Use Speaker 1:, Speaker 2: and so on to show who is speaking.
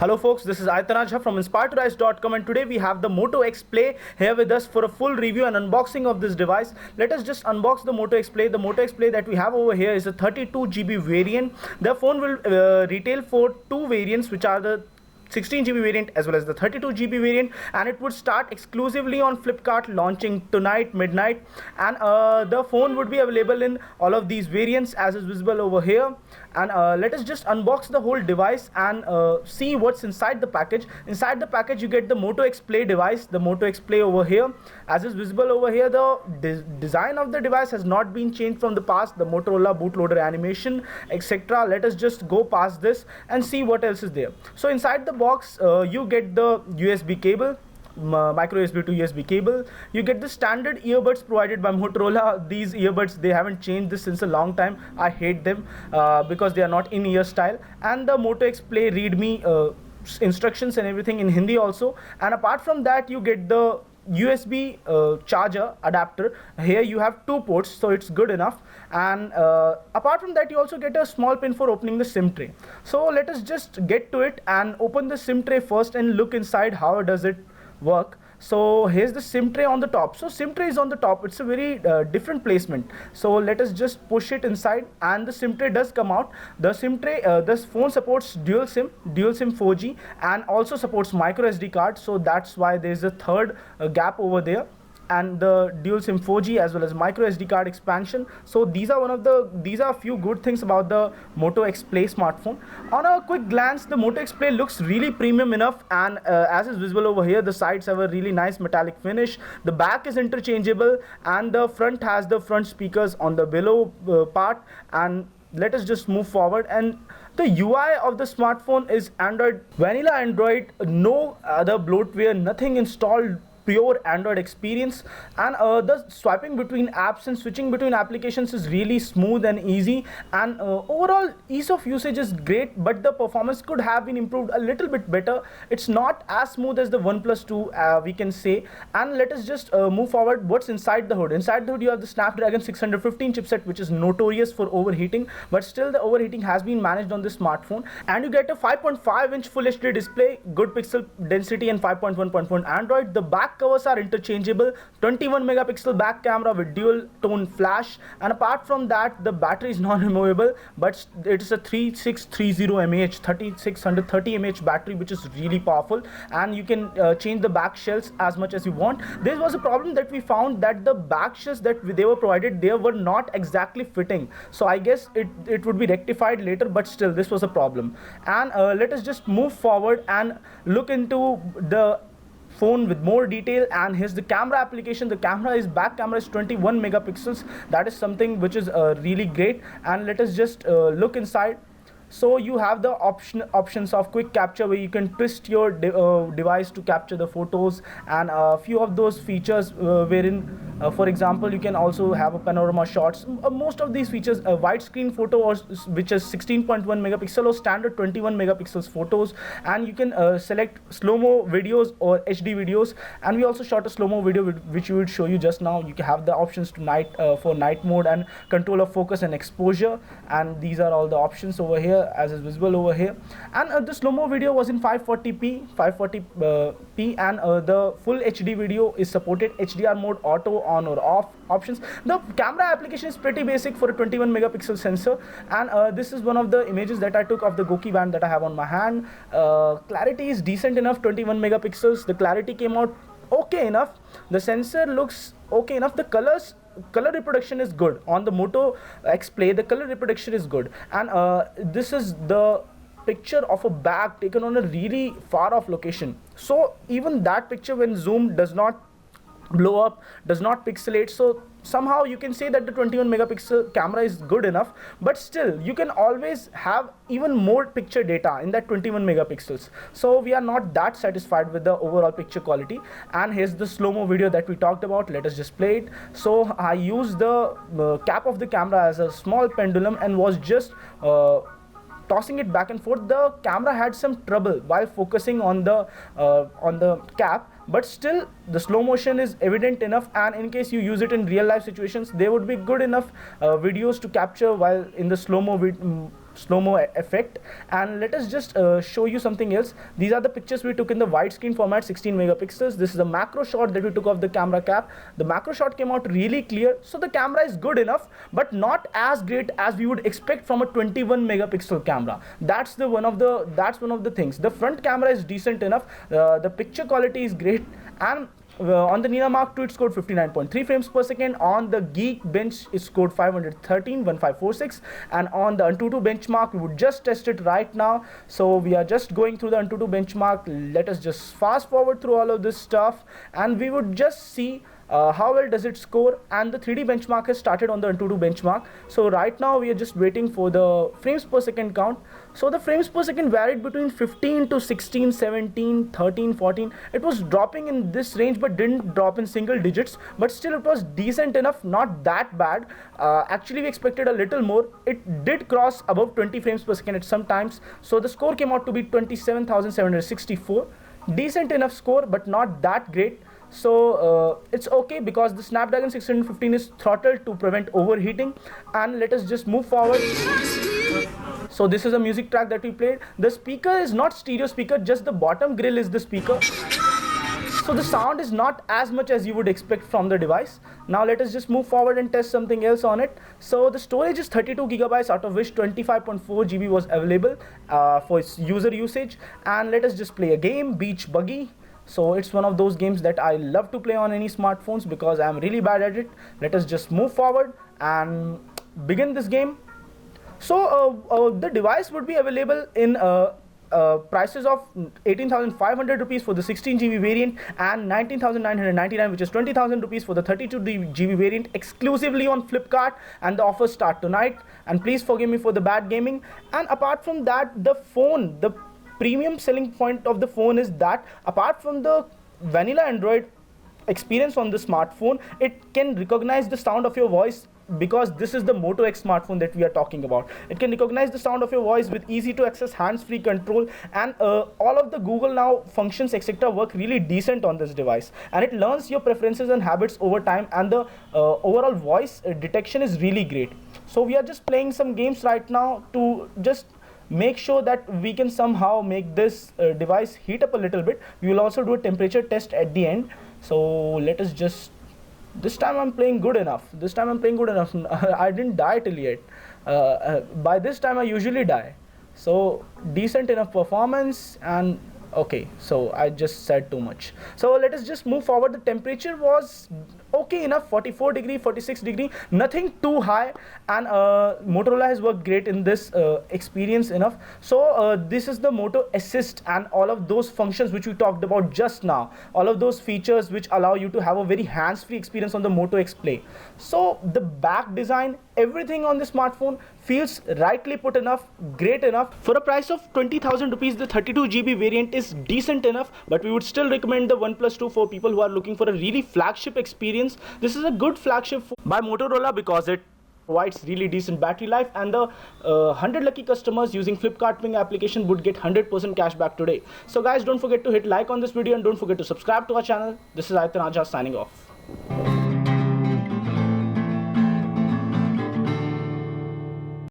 Speaker 1: Hello folks, this is Aitanaj from inspiredtorise.com, and today we have the Moto X Play here with us for a full review and unboxing of this device. Let us just unbox the Moto X Play. The Moto X Play that we have over here is a 32GB variant. The phone will retail for two variants, which are the 16GB variant as well as the 32GB variant, and it would start exclusively on Flipkart, launching tonight midnight. And the phone would be available in all of these variants as is visible over here. And let us just unbox the whole device and see what's inside the package. Inside the package you get the Moto X Play device, the Moto X Play over here as is visible over here. The design of the device has not been changed from the past, the Motorola bootloader animation, etc. Let us just go past this and see what else is there. So inside the box you get the USB cable, micro USB to USB cable. You get the standard earbuds provided by Motorola. These earbuds, they haven't changed this since a long time. I hate them because they are not in ear style. And the Moto X Play readme instructions and everything in Hindi also. And apart from that you get the USB charger adapter. Here you have two ports, so it's good enough. And apart from that you also get a small pin for opening the SIM tray. So let us just get to it and open the SIM tray first and look inside how does it work. So here's the SIM tray on the top. So SIM tray is on the top. It's a very different placement. So let us just push it inside and the SIM tray does come out. The SIM tray, this phone supports dual SIM 4G, and also supports micro SD card. So that's why there's a third gap over there, and the dual SIM 4G as well as micro SD card expansion. So these are a few good things about the Moto X Play smartphone. On a quick glance, the Moto X Play looks really premium enough, and as is visible over here, the sides have a really nice metallic finish. The back is interchangeable, and the front has the front speakers on the below part. And let us just move forward, and the UI of the smartphone is Android, vanilla Android, no other bloatware, nothing installed, pure Android experience. And the swiping between apps and switching between applications is really smooth and easy, and overall ease of usage is great, but the performance could have been improved a little bit better. It's not as smooth as the OnePlus 2, we can say. And let us just move forward. What's inside the hood? Inside the hood you have the Snapdragon 615 chipset, which is notorious for overheating, but still the overheating has been managed on this smartphone. And you get a 5.5-inch Full HD display, good pixel density, and 5.1.1 Android. The back covers are interchangeable, 21 megapixel back camera with dual tone flash. And apart from that, the battery is non removable, but it is a 3630 mAh 3630 mAh battery, which is really powerful, and you can change the back shells as much as you want. There was a problem that we found, that the back shells that they were provided, they were not exactly fitting. So I guess it would be rectified later, but still this was a problem. And let us just move forward and look into the phone with more detail. And here's the camera application. The back camera is 21 megapixels. That is something which is really great. And let us just look inside. So you have the options of quick capture, where you can twist your device to capture the photos, and a few of those features wherein for example you can also have a panorama shots. Most of these features, a widescreen photo, or which is 16.1 megapixel, or standard 21 megapixels photos. And you can select slow-mo videos or HD videos, and we also shot a slow-mo video which we would show you just now. You can have the options to for night mode and control of focus and exposure, and these are all the options over here as is visible over here. And the slow-mo video was in 540p, and the full HD video is supported. HDR mode, auto on or off options. The camera application is pretty basic for a 21 megapixel sensor, and this is one of the images that I took of the Goki band that I have on my hand. Clarity is decent enough, 21 megapixels. The clarity came out okay enough. The sensor looks okay enough. The color reproduction is good on the Moto X Play. The color reproduction is good, and this is the picture of a bag taken on a really far off location. So even that picture, when zoomed, does not blow up, does not pixelate. So somehow you can say that the 21 megapixel camera is good enough, but still you can always have even more picture data in that 21 megapixels. So we are not that satisfied with the overall picture quality. And here's the slow-mo video that we talked about. Let us just play it. So I used the cap of the camera as a small pendulum and was just tossing it back and forth. The camera had some trouble while focusing on the cap, but still the slow motion is evident enough, and in case you use it in real life situations, they would be good enough videos to capture while in the slow-mo effect. And let us just show you something else. These are the pictures we took in the widescreen format, 16 megapixels. This is a macro shot that we took of the camera cap. The macro shot came out really clear, so the camera is good enough, but not as great as we would expect from a 21 megapixel camera. That's one of the things. The front camera is decent enough. The picture quality is great, and on the Nina Mark II, it scored 59.3 frames per second. On the Geekbench, it scored 1546. And on the Antutu benchmark, we would just test it right now. So we are just going through the Antutu benchmark. Let us just fast forward through all of this stuff, and we would just see how well does it score. And the 3D benchmark has started on the Antutu benchmark. So right now we are just waiting for the frames per second count. So the frames per second varied between 15 to 16, 17, 13, 14. It was dropping in this range but didn't drop in single digits, but still it was decent enough, not that bad. Actually we expected a little more. It did cross above 20 frames per second at some times. So the score came out to be 27,764. Decent enough score, but not that great. So it's okay because the Snapdragon 615 is throttled to prevent overheating. And let us just move forward. So this is a music track that we played. The speaker is not stereo speaker, just the bottom grill is the speaker. So the sound is not as much as you would expect from the device. Now let us just move forward and test something else on it. So the storage is 32 gigabytes, out of which 25.4 GB was available for its user usage. And let us just play a game, Beach Buggy. So it's one of those games that I love to play on any smartphones because I'm really bad at it. Let us just move forward and begin this game. So the device would be available in prices of 18,500 rupees for the 16 GB variant and 19,999, which is 20,000 rupees for the 32 GB variant, exclusively on Flipkart, and the offers start tonight. And please forgive me for the bad gaming. And apart from that, the phone, the premium selling point of the phone is that apart from the vanilla Android experience on the smartphone, it can recognize the sound of your voice, because this is the Moto X smartphone that we are talking about. It can recognize the sound of your voice with easy to access hands-free control, and all of the Google Now functions etc. work really decent on this device, and it learns your preferences and habits over time, and the overall voice detection is really great. So we are just playing some games right now to just make sure that we can somehow make this device heat up a little bit. We will also do a temperature test at the end. So let us just, this time I'm playing good enough. I didn't die till yet. By this time I usually die. So decent enough performance, and okay, so I just said too much. So let us just move forward. The temperature was okay enough, 44 degree, 46 degree, nothing too high, and Motorola has worked great in this experience enough. So this is the Moto Assist and all of those functions which we talked about just now, all of those features which allow you to have a very hands-free experience on the Moto X Play. So the back design, everything on the smartphone feels rightly put enough, great enough. For a price of 20,000 rupees, the 32 GB variant is decent enough, but we would still recommend the OnePlus 2 for people who are looking for a really flagship experience. This is a good flagship by Motorola because it provides really decent battery life, and the 100 lucky customers using Flipkart Ping application would get 100% cash back today. So guys, don't forget to hit like on this video and don't forget to subscribe to our channel. This is Aditya Raja signing off.